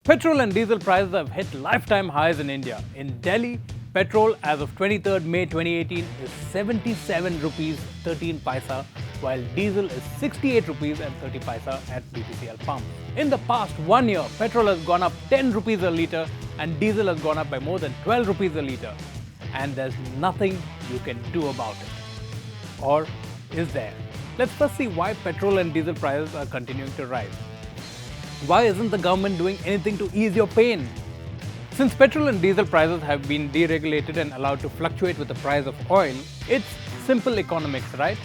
Petrol and diesel prices have hit lifetime highs in India. In Delhi, petrol as of 23rd May 2018 is 77 rupees 13 paisa, while diesel is 68 rupees and 30 paisa at BPCL pump. In the past 1 year, petrol has gone up 10 rupees a litre and diesel has gone up by more than 12 rupees a litre. And there's nothing you can do about it. Or is there? Let's first see why petrol and diesel prices are continuing to rise. Why isn't the government doing anything to ease your pain? Since petrol and diesel prices have been deregulated and allowed to fluctuate with the price of oil, it's simple economics, right?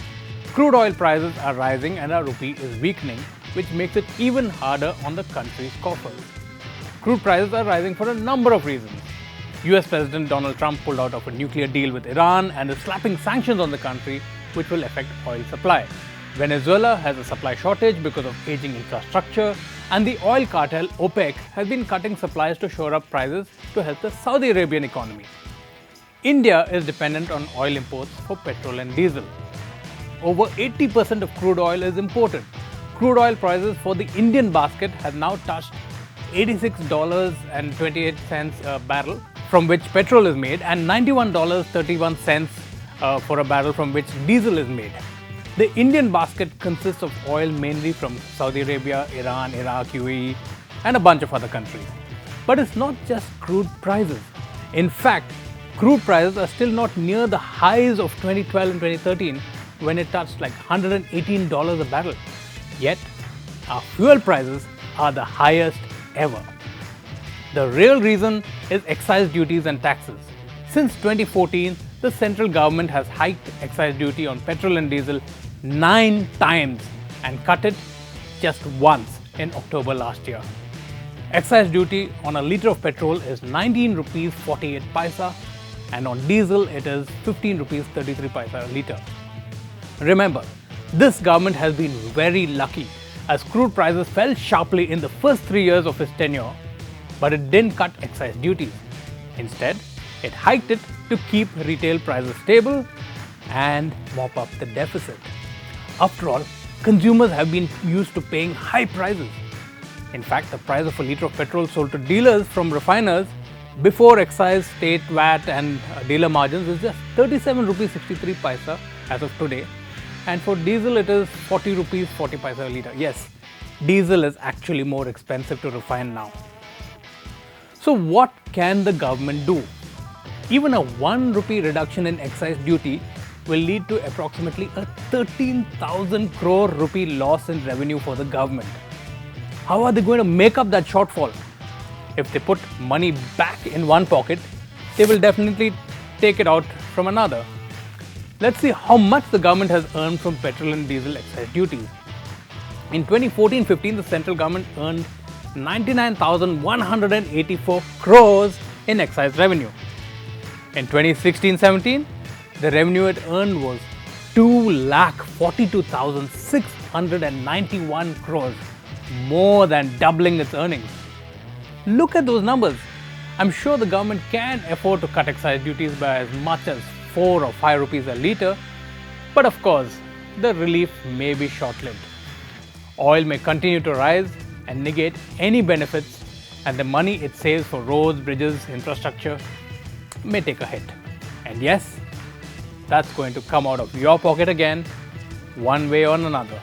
Crude oil prices are rising and our rupee is weakening, which makes it even harder on the country's coffers. Crude prices are rising for a number of reasons. US President Donald Trump pulled out of a nuclear deal with Iran and is slapping sanctions on the country, which will affect oil supply. Venezuela has a supply shortage because of aging infrastructure, and the oil cartel OPEC has been cutting supplies to shore up prices to help the Saudi Arabian economy. India is dependent on oil imports for petrol and diesel. Over 80% of crude oil is imported. Crude oil prices for the Indian basket have now touched $86.28 a barrel, from which petrol is made, and $91.31 for a barrel from which diesel is made. The Indian basket consists of oil mainly from Saudi Arabia, Iran, Iraq, UAE, and a bunch of other countries. But it's not just crude prices. In fact, crude prices are still not near the highs of 2012 and 2013 when it touched like $118 a barrel. Yet, our fuel prices are the highest ever. The real reason is excise duties and taxes. Since 2014, the central government has hiked excise duty on petrol and diesel 9 times and cut it just once in October last year. Excise duty on a litre of petrol is 19 rupees 48 paisa and on diesel it is 15 rupees 33 paisa a litre. Remember, this government has been very lucky as crude prices fell sharply in the first 3 years of its tenure, but it didn't cut excise duties. Instead, it hiked it to keep retail prices stable and mop up the deficit. After all, consumers have been used to paying high prices. In fact, the price of a litre of petrol sold to dealers from refiners before excise, state VAT and dealer margins is just 37 rupees 63 paisa as of today, and for diesel it is 40 rupees 40 paisa a litre. Yes, diesel is actually more expensive to refine now. So what can the government do? Even a 1 rupee reduction in excise duty will lead to approximately a 13,000 crore rupee loss in revenue for the government. How are they going to make up that shortfall? If they put money back in one pocket, they will definitely take it out from another. Let's see how much the government has earned from petrol and diesel excise duties. In 2014-15, the central government earned 99,184 crores in excise revenue. In 2016-17, the revenue it earned was 2,42,691 crores, more than doubling its earnings. Look at those numbers. I'm sure the government can afford to cut excise duties by as much as 4 or 5 rupees a litre, but of course, the relief may be short-lived. Oil may continue to rise and negate any benefits, and the money it saves for roads, bridges, infrastructure may take a hit. And yes, that's going to come out of your pocket again, one way or another.